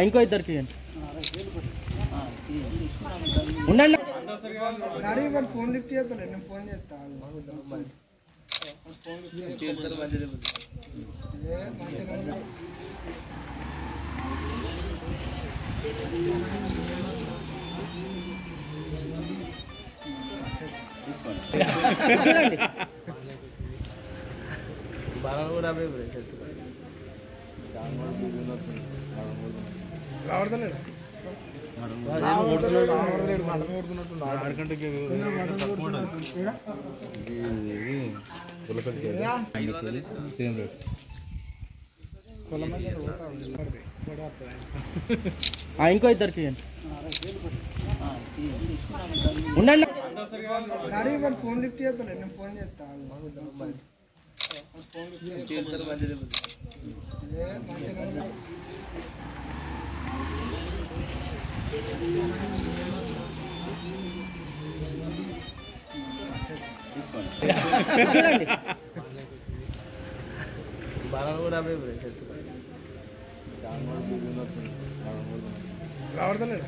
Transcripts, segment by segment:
ఇంకో ఇద్దరికి ఉండండి. ఫోన్ లిఫ్ట్ చేస్తాను, నేను ఫోన్ చేస్తాను. చూడండి రావడతలేడు ఇంకో ఇద్దరికి ఉండండి. ఫోన్ లిఫ్ట్ చేస్తాను, నేను ఫోన్ చేస్తాను. చూడండి రావడతలేడు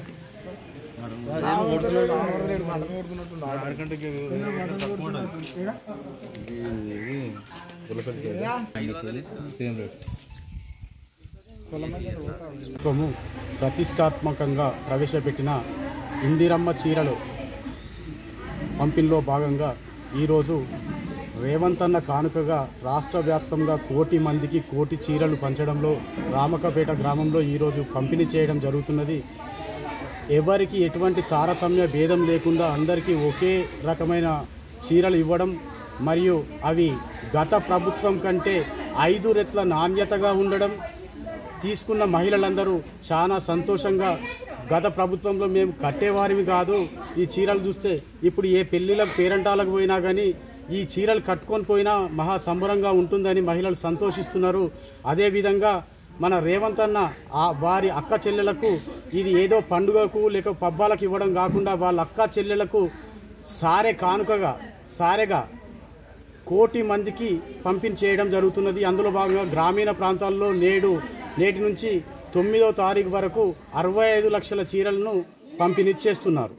ప్రతిష్టాత్మకంగా ప్రవేశపెట్టిన ఇందిరమ్మ చీరలు పంపిణీలో భాగంగా ఈరోజు రేవంత్ అన్న కానుకగా రాష్ట్ర వ్యాప్తంగా 1 కోటి మందికి 1 కోటి చీరలు పంచడంలో రామకపేట గ్రామంలో ఈరోజు పంపిణీ చేయడం జరుగుతున్నది. ఎవరికి ఎటువంటి తారతమ్య భేదం లేకుండా అందరికీ ఒకే రకమైన చీరలు ఇవ్వడం మరియు అవి గత ప్రభుత్వం కంటే 5 రెట్ల నాణ్యతగా ఉండడం తీసుకున్న మహిళలందరూ చాలా సంతోషంగా, గత ప్రభుత్వంలో మేము కట్టేవారివి కాదు, ఈ చీరలు చూస్తే ఇప్పుడు ఏ పెళ్ళిళ్ళకు పేరంటాలకు పోయినా కానీ ఈ చీరలు కట్టుకొని పోయినా మహా సంబరంగా ఉంటుందని మహిళలు సంతోషిస్తున్నారు. అదేవిధంగా మన రేవంత్ అన్న వారి అక్క చెల్లెలకు ఇది ఏదో పండుగకు లేక పబ్బాలకు ఇవ్వడం కాకుండా వాళ్ళ అక్క చెల్లెలకు కానుకగా సారెగా 1 కోటి మందికి పంపిణీ చేయడం జరుగుతున్నది. అందులో భాగంగా గ్రామీణ ప్రాంతాల్లో నేటి నుంచి 9వ తారీఖు వరకు 65 లక్షల చీరలను పంపిణీ చేస్తున్నారు.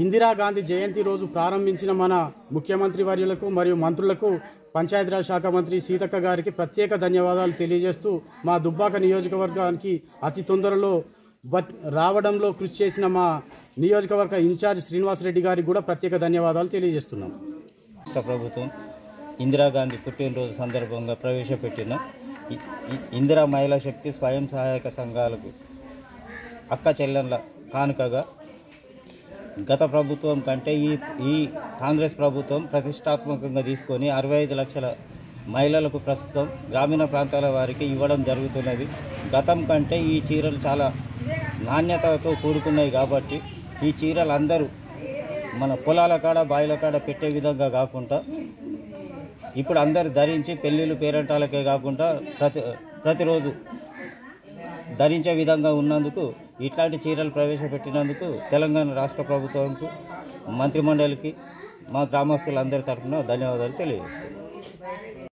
ఇందిరాగాంధీ జయంతి రోజు ప్రారంభించిన మన ముఖ్యమంత్రి వర్యులకు మరియు మంత్రులకు, పంచాయతీరాజ్ శాఖ మంత్రి సీతక్క గారికి ప్రత్యేక ధన్యవాదాలు తెలియజేస్తూ మా దుబ్బాక నియోజకవర్గానికి అతి తొందరలో రావడంలో కృషి చేసిన మా నియోజకవర్గ ఇన్ఛార్జ్ శ్రీనివాసరెడ్డి గారికి కూడా ప్రత్యేక ధన్యవాదాలు తెలియజేస్తున్నాం. రాష్ట్ర ప్రభుత్వం ఇందిరాగాంధీ పుట్టినరోజు సందర్భంగా ప్రవేశపెట్టిన ఇందిరా మహిళా శక్తి స్వయం సహాయక సంఘాలకు అక్క చెల్లెళ్ళ కానుకగా గత ప్రభుత్వం కంటే ఈ కాంగ్రెస్ ప్రభుత్వం ప్రతిష్టాత్మకంగా తీసుకొని 65 లక్షల మహిళలకు ప్రస్తుతం గ్రామీణ ప్రాంతాల వారికి ఇవ్వడం జరుగుతున్నది. గతం కంటే ఈ చీరలు చాలా నాణ్యతతో కూడుకున్నాయి కాబట్టి ఈ చీరలు అందరూ మన పొలాల కాడ బాయిల కాడ పెట్టే విధంగా కాకుండా ఇప్పుడు అందరు ధరించి పెళ్ళిళ్ళు పేరంటాలకే కాకుండా ప్రతిరోజు ధరించే విధంగా ఉన్నందుకు ఇట్లాంటి చీరలు ప్రవేశపెట్టినందుకు తెలంగాణ రాష్ట్ర ప్రభుత్వంకు, మంత్రిమండలికి, మా గ్రామస్తులందరి తరఫున ధన్యవాదాలు తెలియజేస్తున్నాను.